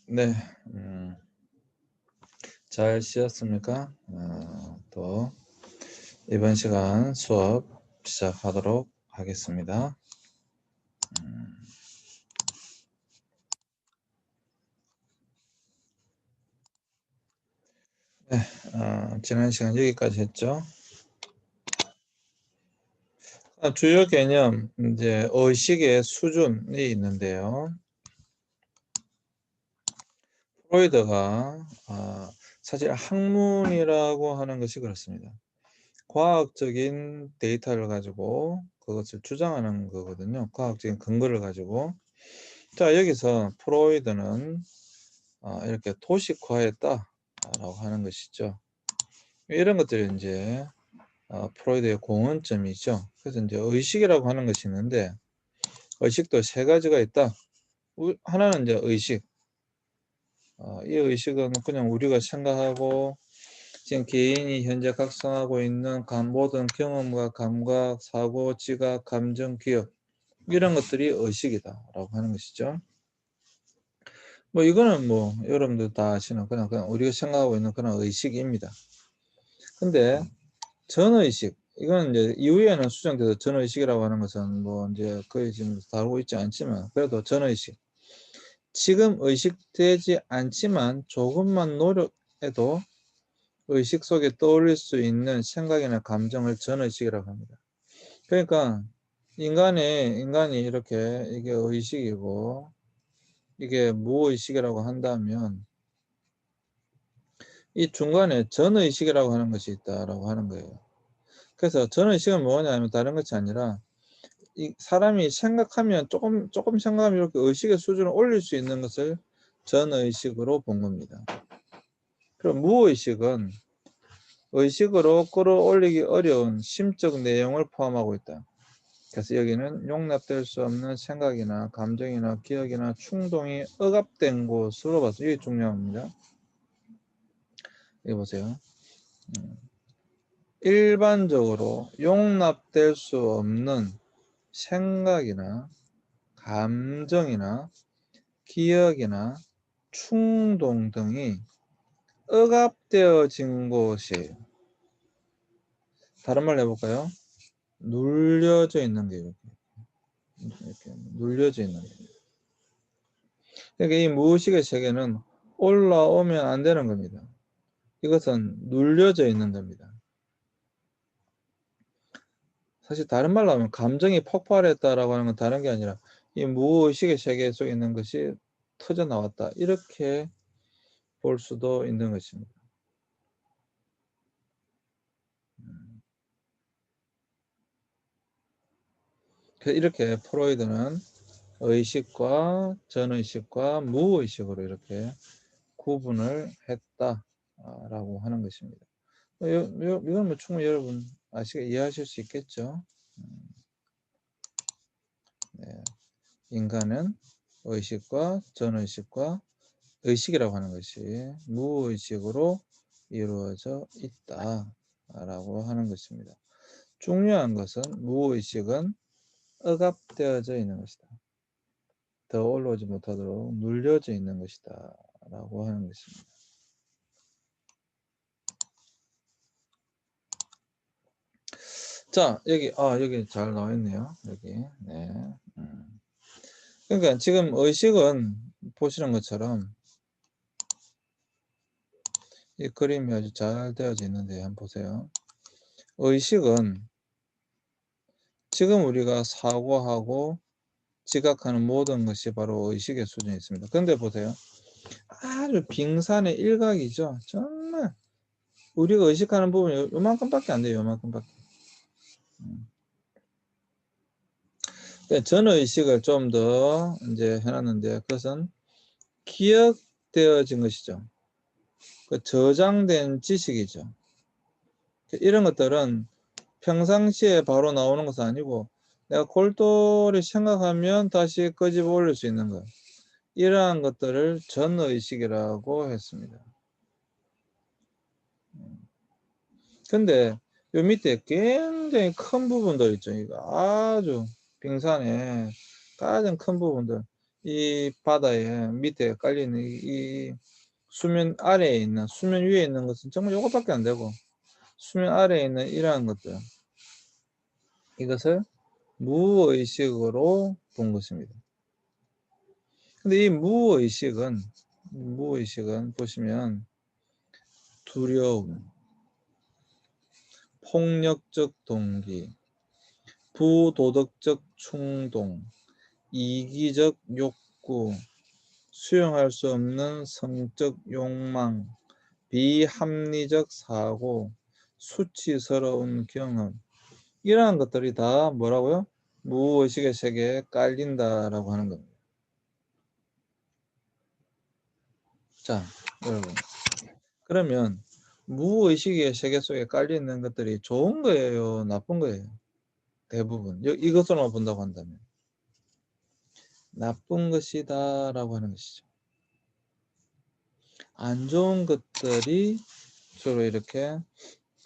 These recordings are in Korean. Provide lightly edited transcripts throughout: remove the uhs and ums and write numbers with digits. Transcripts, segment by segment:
네, 잘 쉬었습니까? 또 이번 시간 수업 시작하도록 하겠습니다. 음, 네, 지난 시간 여기까지 했죠. 주요 개념 이제 의식의 수준이 있는데요. 프로이드가 사실 학문이라고 하는 것이 그렇습니다. 과학적인 데이터를 가지고 그것을 주장하는 거거든요. 과학적인 근거를 가지고. 자, 여기서 프로이드는 이렇게 도식화했다라고 하는 것이죠. 이런 것들이 이제 프로이드의 공헌점이죠. 그래서 이제 의식이라고 하는 것이 있는데 의식도 세 가지가 있다. 하나는 이제 의식. 이 의식은 그냥 우리가 생각하고 지금 개인이 현재 각성하고 있는 모든 경험과 감각, 사고, 지각, 감정, 기억 이런 것들이 의식이다라고 하는 것이죠. 뭐 이거는 뭐 여러분들 다 아시는 그냥 우리가 생각하고 있는 그런 의식입니다. 근데 전의식 이건 이제 이후에는 수정돼서 전의식이라고 하는 것은 뭐 이제 거의 지금 다루고 있지 않지만 그래도 전의식 지금 의식되지 않지만 조금만 노력해도 의식 속에 떠올릴 수 있는 생각이나 감정을 전의식이라고 합니다. 그러니까 인간이 이렇게 이게 의식이고 이게 무의식이라고 한다면 이 중간에 전의식이라고 하는 것이 있다라고 하는 거예요. 그래서 전의식은 뭐냐면 다른 것이 아니라 이 사람이 생각하면 조금 생각하면 이렇게 의식의 수준을 올릴 수 있는 것을 전의식으로 본 겁니다. 그럼 무의식은 의식으로 끌어올리기 어려운 심적 내용을 포함하고 있다. 그래서 여기는 용납될 수 없는 생각이나 감정이나 기억이나 충동이 억압된 곳으로 봐서 이게 중요합니다. 여기 보세요. 일반적으로 용납될 수 없는 생각이나 감정이나 기억이나 충동 등이 억압되어진 곳이에요. 다른 말로 해볼까요? 눌려져 있는 게 이렇게 눌려져 있는 게. 그러니까 이 무의식의 세계는 올라오면 안 되는 겁니다. 이것은 눌려져 있는 겁니다. 사실 다른 말로 하면 감정이 폭발했다라고 하는 건 다른 게 아니라 이 무의식의 세계 속에 있는 것이 터져 나왔다. 이렇게 볼 수도 있는 것입니다. 이렇게 프로이드는 의식과 전의식과 무의식으로 이렇게 구분을 했다라고 하는 것입니다. 이건 뭐 충분히 여러분 이해하실 수 있겠죠. 네. 인간은 의식과 전의식과 의식이라고 하는 것이 무의식으로 이루어져 있다라고 하는 것입니다. 중요한 것은 무의식은 억압되어져 있는 것이다. 더 올라오지 못하도록 눌려져 있는 것이다 라고 하는 것입니다. 자, 여기 잘 나와 있네요. 여기. 네. 그러니까 지금 의식은 보시는 것처럼 이 그림이 아주 잘 되어져 있는데 한번 보세요. 의식은 지금 우리가 사고하고 지각하는 모든 것이 바로 의식의 수준에 있습니다. 그런데 보세요. 아주 빙산의 일각이죠. 정말 우리가 의식하는 부분이 요만큼밖에 안 돼요. 요만큼밖에. 전의식을 좀 더 이제 해놨는데 그것은 기억되어진 것이죠. 저장된 지식이죠. 이런 것들은 평상시에 바로 나오는 것은 아니고 내가 골똘히 생각하면 다시 끄집어 올릴 수 있는 것. 이러한 것들을 전의식이라고 했습니다. 근데 요 밑에 굉장히 큰 부분들 있죠. 이거 아주 빙산에 가장 큰 부분들. 이 바다에 밑에 깔리는 이 수면 아래에 있는, 수면 위에 있는 것은 정말 이것밖에 안 되고, 수면 아래에 있는 이러한 것들, 이것을 무의식으로 본 것입니다. 근데 이 무의식은 보시면 두려움, 폭력적 동기, 부도덕적 충동, 이기적 욕구, 수용할 수 없는 성적 욕망, 비합리적 사고, 수치스러운 경험, 이러한 것들이 다 뭐라고요? 무의식의 세계에 깔린다라고 하는 겁니다. 자, 여러분, 그러면 무의식의 세계 속에 깔려있는 것들이 좋은 거예요, 나쁜 거예요? 대부분 이것으로만 본다고 한다면 나쁜 것이다 라고 하는 것이죠. 안 좋은 것들이 주로 이렇게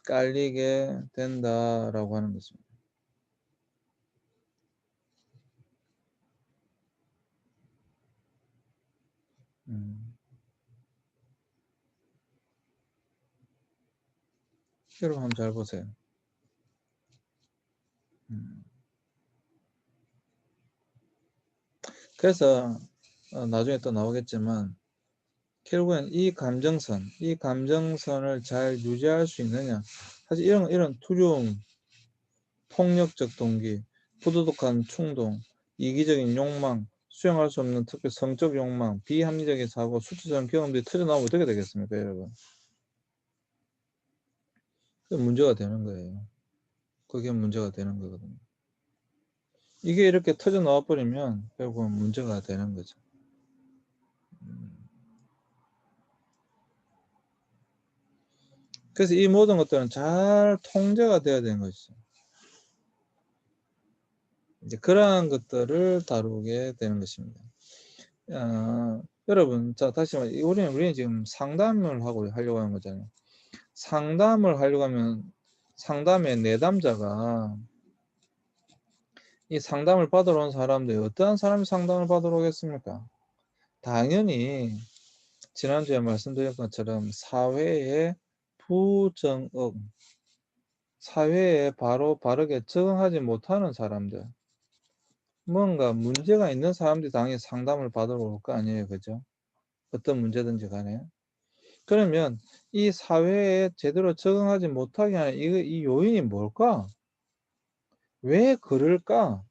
깔리게 된다라고 하는 것입니다. 여러분 한번 잘 보세요. 그래서 나중에 또 나오겠지만 결국엔 이 감정선을 잘 유지할 수 있느냐, 사실 이런 두려움, 폭력적 동기, 부도덕한 충동, 이기적인 욕망, 수용할 수 없는 특히 성적 욕망, 비합리적인 사고, 수치스러운 경험들이 터져나오면 어떻게 되겠습니까, 여러분? 그게 문제가 되는 거예요. 그게 문제가 되는 거거든요. 이게 이렇게 터져나와 버리면 결국은 문제가 되는 거죠. 그래서 이 모든 것들은 잘 통제가 돼야 되는 것이죠. 이제 그러한 것들을 다루게 되는 것입니다. 여러분, 자, 다시 말해, 우리는 지금 상담을 하려고 하는 거잖아요. 상담을 하려고 하면 상담의 내담자가 이 상담을 받으러 온 사람들이 어떠한 사람이 상담을 받으러 오겠습니까? 당연히 지난주에 말씀드린 것처럼 사회의 부정응, 사회에 바르게 적응하지 못하는 사람들, 뭔가 문제가 있는 사람들이 당연히 상담을 받으러 올 거 아니에요, 그죠? 어떤 문제든지 간에. 그러면 이 사회에 제대로 적응하지 못하게 하는 이 요인이 뭘까? 왜 그럴까?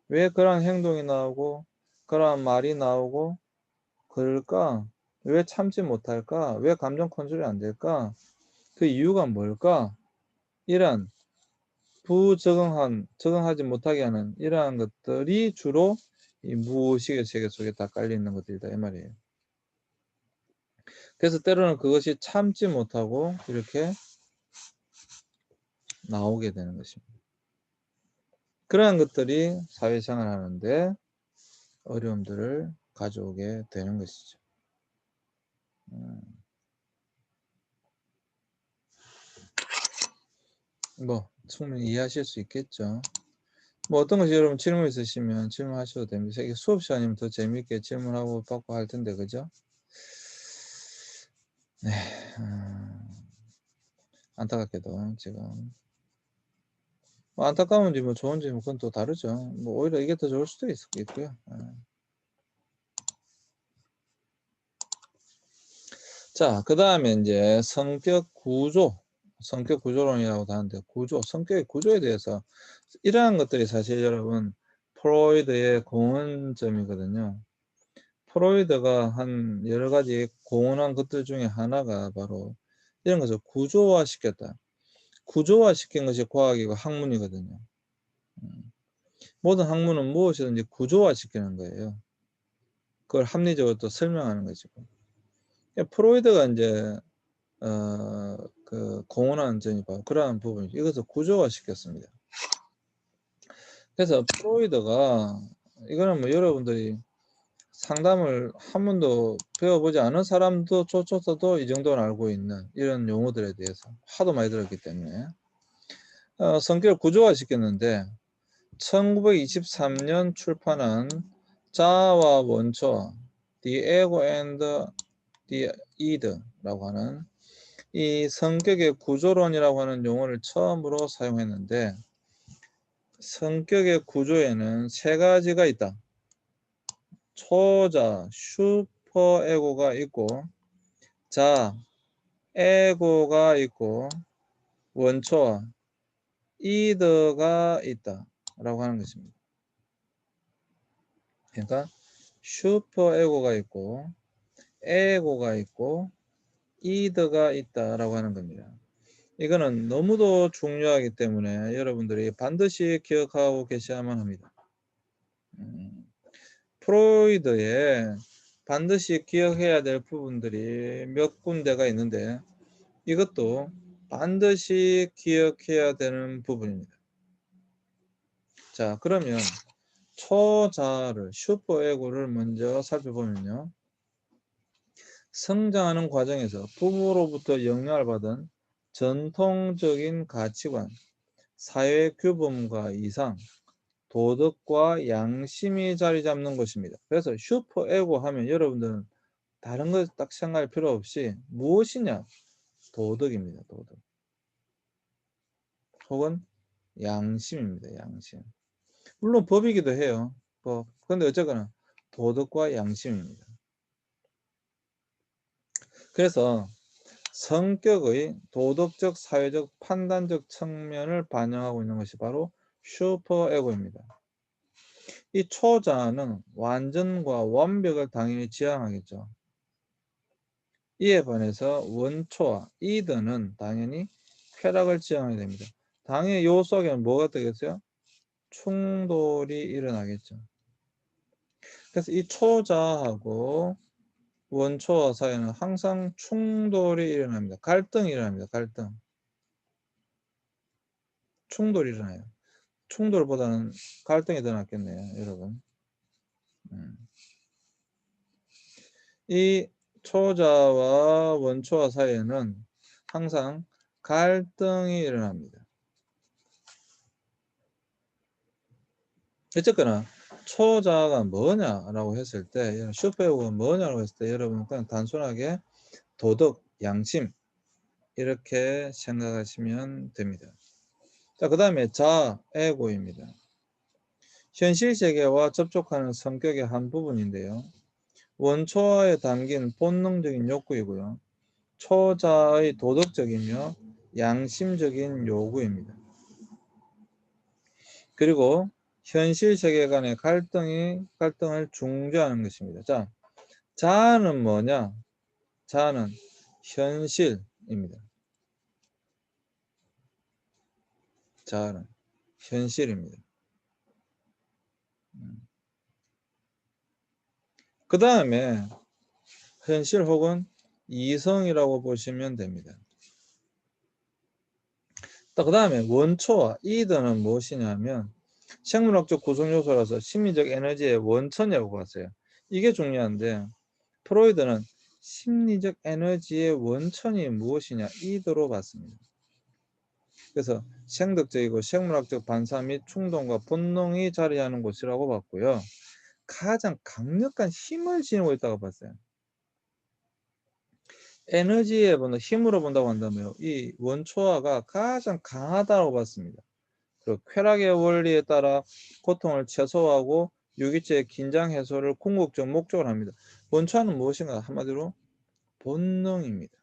왜 그런 행동이 나오고 그런 말이 나오고 그럴까? 왜 참지 못할까? 왜 감정 컨트롤이 안 될까? 그 이유가 뭘까? 이런 적응하지 못하게 하는 이러한 것들이 주로 이 무의식의 세계 속에 다 깔려 있는 것들이다 이 말이에요. 그래서 때로는 그것이 참지 못하고 이렇게 나오게 되는 것입니다. 그러한 것들이 사회생활 하는데 어려움들을 가져오게 되는 것이죠. 뭐 충분히 이해하실 수 있겠죠. 뭐 어떤 것이 여러분 질문 있으시면 질문하셔도 됩니다. 이게 수업 시간이면 더 재미있게 질문하고 받고 할 텐데, 그죠? 네, 안타깝게도 지금 뭐 안타까운지 뭐 좋은지 뭐 그건 또 다르죠. 뭐 오히려 이게 더 좋을 수도 있고요. 자, 그 다음에 이제 성격 구조론이라고도 하는데 성격의 구조에 대해서 이러한 것들이 사실 여러분 프로이드의 공헌점이거든요. 프로이드가 한 여러 가지 공헌한 것들 중에 하나가 바로 이런 것을 구조화시켰다. 구조화시킨 것이 과학이고 학문이거든요. 모든 학문은 무엇이든지 구조화시키는 거예요. 그걸 합리적으로 또 설명하는 것이고. 프로이드가 이제 그 공헌한 점이 바로 그러한 부분이죠. 이것을 구조화시켰습니다. 그래서 프로이드가 이거는 뭐 여러분들이 상담을 한 번도 배워보지 않은 사람도 조차도 이 정도는 알고 있는 이런 용어들에 대해서 하도 많이 들었기 때문에 성격을 구조화시켰는데 1923년 출판한 자와 원초, the ego and the id라고 하는 이 성격의 구조론이라고 하는 용어를 처음으로 사용했는데, 성격의 구조에는 세 가지가 있다. 초자, 슈퍼에고가 있고, 자, 에고가 있고, 원초와 이드가 있다 라고 하는 것입니다. 그러니까 슈퍼에고가 있고, 에고가 있고, 이드가 있다 라고 하는 겁니다. 이거는 너무도 중요하기 때문에 여러분들이 반드시 기억하고 계셔야만 합니다. 프로이드에 반드시 기억해야 될 부분들이 몇 군데가 있는데, 이것도 반드시 기억해야 되는 부분입니다. 자, 그러면 초자를, 슈퍼에고를 먼저 살펴보면요, 성장하는 과정에서 부모로부터 영향을 받은 전통적인 가치관, 사회 규범과 이상, 도덕과 양심이 자리 잡는 것입니다. 그래서 슈퍼에고 하면 여러분들은 다른 것 딱 생각할 필요 없이 무엇이냐? 도덕입니다. 도덕. 혹은 양심입니다. 양심. 물론 법이기도 해요. 법. 근데 어쨌거나 도덕과 양심입니다. 그래서 성격의 도덕적, 사회적, 판단적 측면을 반영하고 있는 것이 바로 슈퍼에고입니다. 이 초자는 완전과 완벽을 당연히 지향하겠죠. 이에 반해서 원초와 이드는 당연히 쾌락을 지향해야 됩니다. 당연히 요 속에는 뭐가 되겠어요? 충돌이 일어나겠죠. 그래서 이 초자하고 원초와 사이에는 항상 충돌이 일어납니다. 갈등이 일어납니다. 갈등. 충돌이 일어나요. 충돌보다는 갈등이 더 낫겠네요, 여러분. 이 초자와 원초와 사이에는 항상 갈등이 일어납니다. 어쨌거나 초자가 뭐냐라고 했을 때, 슈퍼에고가 뭐냐라고 했을 때 여러분 그냥 단순하게 도덕, 양심 이렇게 생각하시면 됩니다. 자, 그 다음에 자에고입니다. 현실 세계와 접촉하는 성격의 한 부분인데요. 원초에 담긴 본능적인 욕구이고요. 초자의 도덕적이며 양심적인 요구입니다. 그리고 현실 세계 간의 갈등을 중재하는 것입니다. 자, 자아는 뭐냐? 자아는 현실입니다. 자아는 현실입니다. 그 다음에 현실 혹은 이성이라고 보시면 됩니다. 그 다음에 원초와 이드는 무엇이냐면 생물학적 구성 요소라서 심리적 에너지의 원천이라고 봤어요. 이게 중요한데 프로이드는 심리적 에너지의 원천이 무엇이냐 이드로 봤습니다. 그래서 생덕적이고 생물학적 반사 및 충동과 본능이 자리하는 곳이라고 봤고요. 가장 강력한 힘을 지니고 있다고 봤어요. 에너지에 본다, 힘으로 본다고 한다면 이 원초화가 가장 강하다고 봤습니다. 그리고 쾌락의 원리에 따라 고통을 최소화하고 유기체의 긴장 해소를 궁극적 목적으로 합니다. 원초화는 무엇인가? 한마디로 본능입니다.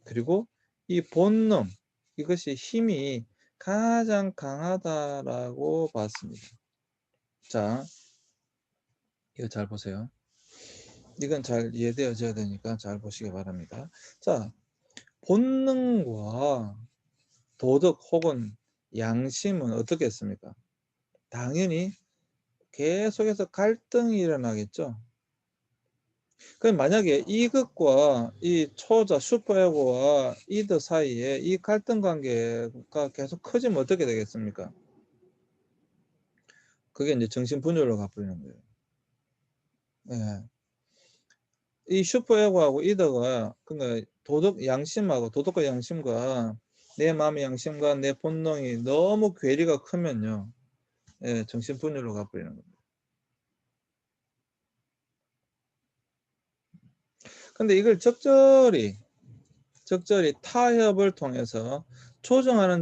그리고 이 본능, 이것이 힘이 가장 강하다라고 봤습니다. 자, 이거 잘 보세요. 이건 잘 이해되어져야 되니까 잘 보시기 바랍니다. 자, 본능과 도덕 혹은 양심은 어떻겠습니까? 당연히 계속해서 갈등이 일어나겠죠. 그럼 만약에 이것과 이 초자 슈퍼에고와 이드 사이에 이 갈등 관계가 계속 커지면 어떻게 되겠습니까? 그게 이제 정신분열로 가버리는 거예요. 예. 이 슈퍼에고하고 이드가 그러니까 도덕과 양심과 내 마음의 양심과 내 본능이 너무 괴리가 크면요, 예, 정신분열로 가버리는 겁니다. 근데 이걸 적절히 타협을 통해서 조정하는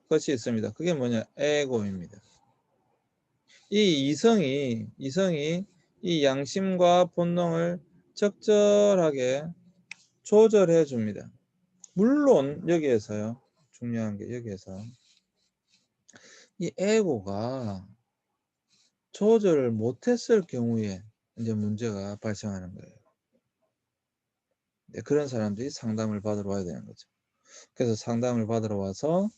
것이 있습니다. 그게 뭐냐? 에고입니다. 이 이성이 이 양심과 본능을 적절하게 조절해 줍니다. 물론 여기에서요. 중요한 게 여기에서 이 에고가 조절을 못했을 경우에 이제 문제가 발생하는 거예요. 네, 그런 사람들이 상담을 받으러 와야 되는 거죠. 그래서 상담을 받으러 와서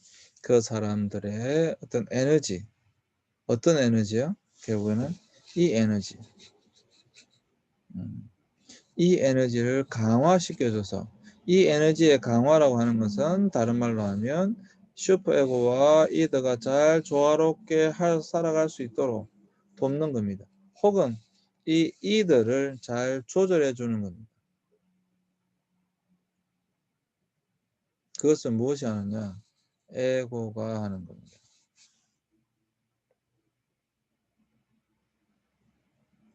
그 사람들의 어떤 에너지, 어떤 에너지요? 결국에는 이 에너지, 이 에너지를 강화시켜줘서, 이 에너지의 강화라고 하는 것은 다른 말로 하면 슈퍼에고와 이더가 잘 조화롭게 살아갈 수 있도록 돕는 겁니다. 혹은 이 이더를 잘 조절해 주는 겁니다. 그것은 무엇이 하느냐? 에고가 하는 겁니다.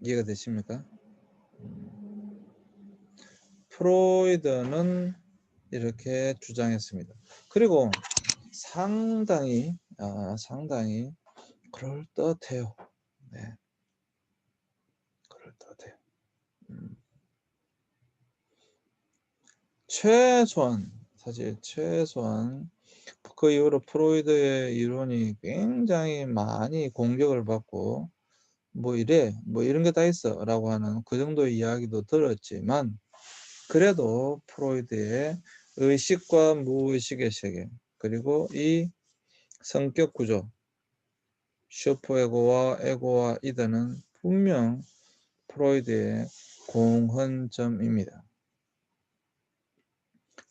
이해가 되십니까? 프로이드는 이렇게 주장했습니다. 그리고 상당히 그럴듯해요. 네, 그럴듯해요. 사실 최소한 그 이후로 프로이드의 이론이 굉장히 많이 공격을 받고 뭐 이런 게 다 있어 라고 하는 그 정도의 이야기도 들었지만, 그래도 프로이드의 의식과 무의식의 세계, 그리고 이 성격 구조, 슈퍼에고와 에고와 이더는 분명 프로이드의 공헌점입니다.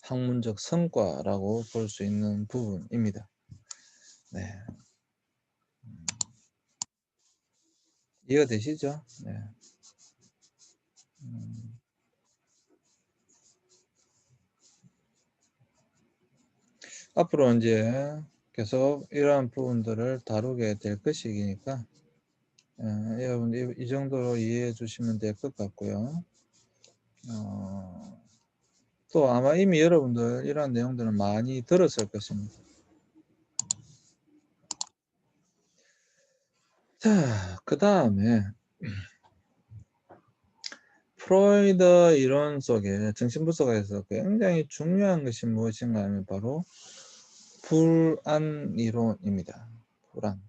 학문적 성과라고 볼 수 있는 부분입니다. 네. 이해가 되시죠? 네. 앞으로 이제 계속 이러한 부분들을 다루게 될 것이니까 여러분 이 정도로 이해해 주시면 될 것 같고요. 또 아마 이미 여러분들 이러한 내용들은 많이 들었을 것입니다. 자, 그 다음에 프로이드 이론 속에 정신분석에서 굉장히 중요한 것이 무엇인가 하면 바로 불안 이론입니다. 불안.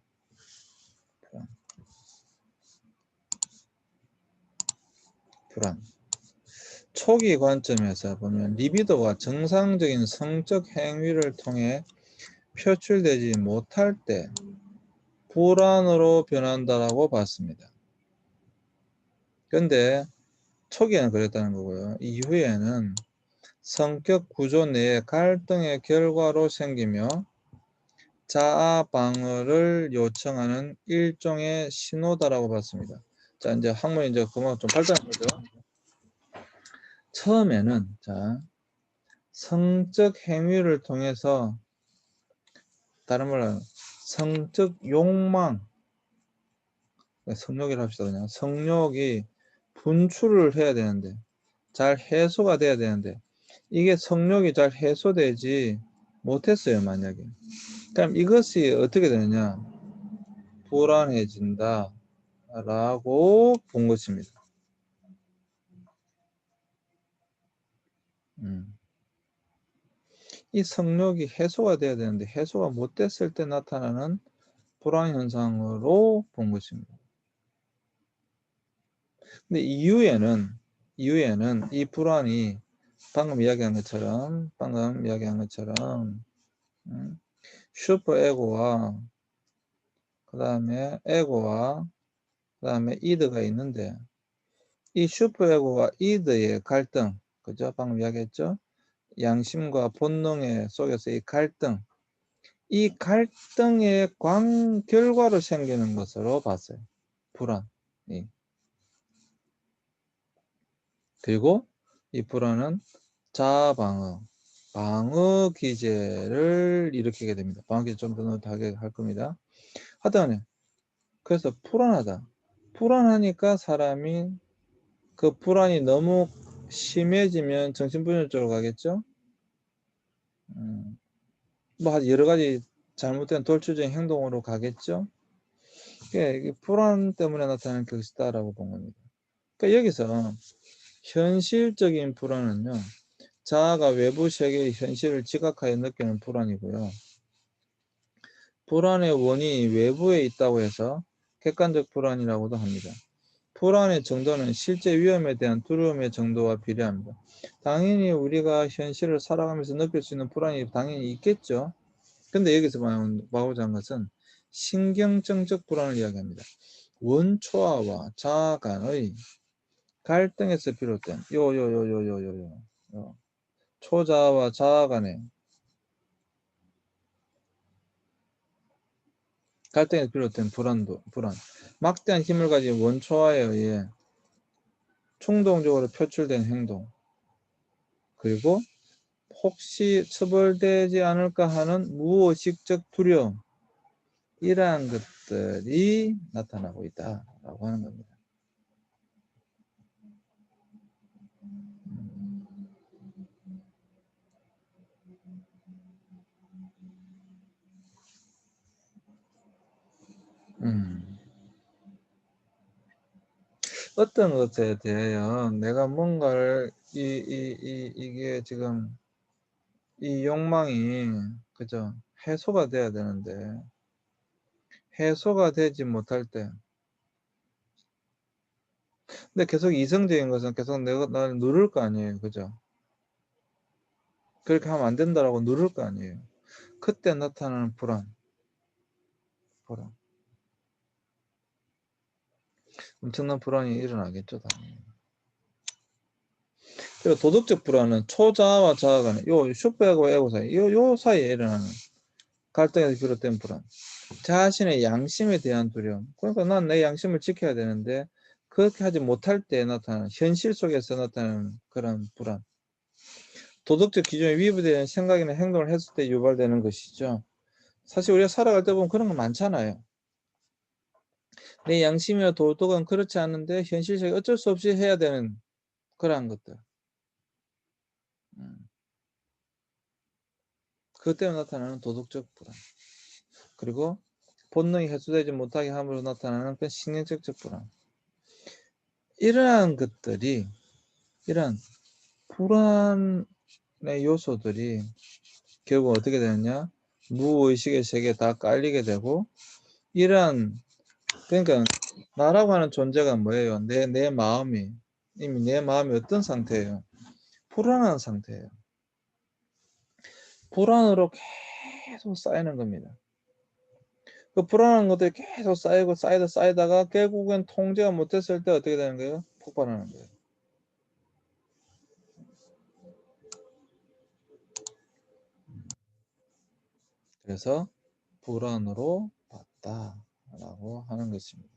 초기 관점에서 보면 리비도가 정상적인 성적 행위를 통해 표출되지 못할 때 불안으로 변한다라고 봤습니다. 그런데 초기에는 그랬다는 거고요. 이후에는 성격 구조 내의 갈등의 결과로 생기며 자아 방어를 요청하는 일종의 신호다라고 봤습니다. 자, 이제 학문이 이제 그만 좀 발전한 거죠. 처음에는 성적 행위를 통해서, 다른 말로 성적 욕망, 성욕이라 합시다. 그냥 성욕이 분출을 해야 되는데, 잘 해소가 돼야 되는데, 이게 성욕이 잘 해소되지 못했어요. 만약에 그럼 이것이 어떻게 되느냐, 불안해진다 라고 본 것입니다. 이 성욕이 해소가 돼야 되는데 해소가 못 됐을 때 나타나는 불안 현상으로 본 것입니다. 근데 이후에는 이 불안이 방금 이야기한 것처럼 슈퍼 에고와 그 다음에 이드가 있는데, 이 슈퍼 에고와 이드의 갈등, 그죠? 방금 이야기했죠? 양심과 본능의 속에서 이 갈등의 결과로 생기는 것으로 봤어요. 불안이. 그리고 이 불안은 자아 방어 기제를 일으키게 됩니다. 방어 기제 좀 더 노릇하게 할 겁니다. 하여튼 그래서 불안하니까 사람이 그 불안이 너무 심해지면 정신분열 쪽으로 가겠죠. 뭐 여러 가지 잘못된 돌출적인 행동으로 가겠죠. 이게 불안 때문에 나타나는 것이다라고 본 겁니다. 그러니까 여기서 현실적인 불안은요, 자아가 외부 세계의 현실을 지각하여 느끼는 불안이고요. 불안의 원인이 외부에 있다고 해서 객관적 불안이라고도 합니다. 불안의 정도는 실제 위험에 대한 두려움의 정도와 비례합니다. 당연히 우리가 현실을 살아가면서 느낄 수 있는 불안이 당연히 있겠죠. 근데 여기서 말하고자 하는 것은 신경정적 불안을 이야기합니다. 원초아와 자아 간의 갈등에서 비롯된 초자아와 자아 간의 갈등에서 비롯된 불안. 막대한 힘을 가진 원초아에 의해 충동적으로 표출된 행동, 그리고 혹시 처벌되지 않을까 하는 무의식적 두려움, 이러한 것들이 나타나고 있다라고 하는 겁니다. 어떤 것에 대하여 내가 뭔가를 이게 지금 이 욕망이 그죠, 해소가 돼야 되는데 해소가 되지 못할 때, 근데 계속 이성적인 것은 계속 내가 나를 누를 거 아니에요, 그죠? 그렇게 하면 안 된다라고 누를 거 아니에요. 그때 나타나는 불안. 엄청난 불안이 일어나겠죠, 당연히. 그리고 도덕적 불안은 초자아와 자아 간의 슈퍼에고 에고 사이, 요 사이에 일어나는 갈등에서 비롯된 불안. 자신의 양심에 대한 두려움. 그러니까 난 내 양심을 지켜야 되는데 그렇게 하지 못할 때 나타나는, 현실 속에서 나타나는 그런 불안. 도덕적 기준에 위배되는 생각이나 행동을 했을 때 유발되는 것이죠. 사실 우리가 살아갈 때 보면 그런 거 많잖아요. 내 양심이나 도덕은 그렇지 않은데 현실적으로 어쩔 수 없이 해야 되는 그러한 것들. 그것 때문에 나타나는 도덕적 불안. 그리고 본능이 해소되지 못하게 함으로 나타나는 그 신경적 불안. 이러한 것들이, 이러한 불안의 요소들이 결국 어떻게 되느냐, 무의식의 세계에 다 깔리게 되고, 이러한, 그러니까 나라고 하는 존재가 뭐예요? 내 마음이, 이미 내 마음이 어떤 상태예요? 불안한 상태예요. 불안으로 계속 쌓이는 겁니다. 그 불안한 것들이 계속 쌓이고 쌓이다가 결국엔 통제가 못했을 때 어떻게 되는 거예요? 폭발하는 거예요. 그래서 불안으로 봤다라고 하는 것입니다.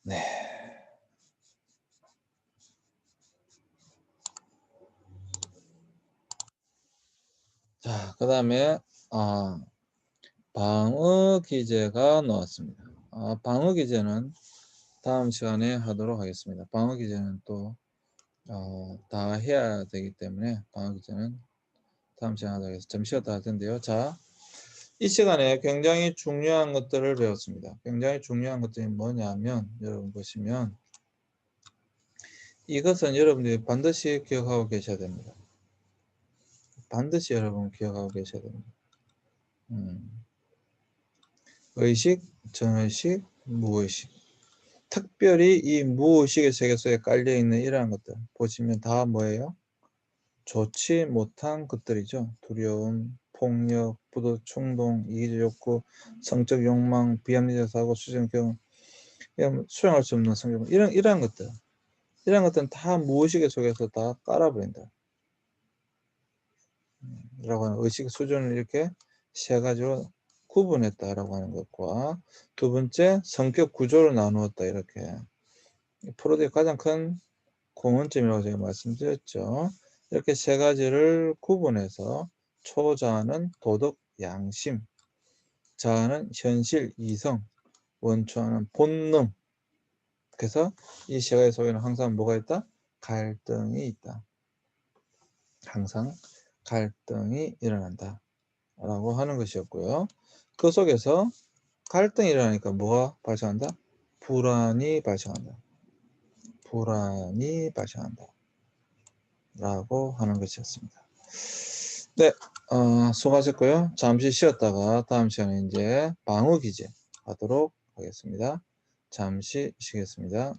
네. 자, 그 다음에 방어 기제가 나왔습니다. 방어 기제는 다음 시간에 하도록 하겠습니다. 방어 기제는 또 다 해야 되기 때문에 방어 기제는 다음 시간에 하도록 하겠습니다. 좀 쉬었다 할 텐데요. 자, 이 시간에 굉장히 중요한 것들을 배웠습니다. 굉장히 중요한 것들이 뭐냐면, 여러분 보시면 이것은 여러분들이 반드시 기억하고 계셔야 됩니다. 반드시 여러분 기억하고 계셔야 됩니다. 의식, 전의식, 무의식. 특별히 이 무의식의 세계 속에 깔려있는 이러한 것들 보시면 다 뭐예요? 좋지 못한 것들이죠. 두려움, 폭력, 부도, 충동, 이기적 욕구, 성적 욕망, 비합리적 사고, 수정 경험, 수용할 수 없는 성격, 이러한 것들. 이러한 것들은 다 무의식의 속에서 다 깔아버린다. 라고 하는 의식 수준을 이렇게 세 가지로 구분했다라고 하는 것과, 두 번째 성격 구조를 나누었다, 이렇게. 프로드의 가장 큰 공헌점이라고 제가 말씀드렸죠. 이렇게 세 가지를 구분해서 초자아는 도덕, 양심, 자아는 현실, 이성, 원초아는 본능, 그래서 이 시각의 속에는 항상 뭐가 있다? 갈등이 있다. 항상 갈등이 일어난다. 라고 하는 것이었고요. 그 속에서 갈등이 일어나니까 뭐가 발생한다? 불안이 발생한다. 불안이 발생한다. 라고 하는 것이었습니다. 네, 수고하셨고요. 잠시 쉬었다가 다음 시간에 이제 방어 기제 하도록 하겠습니다. 잠시 쉬겠습니다.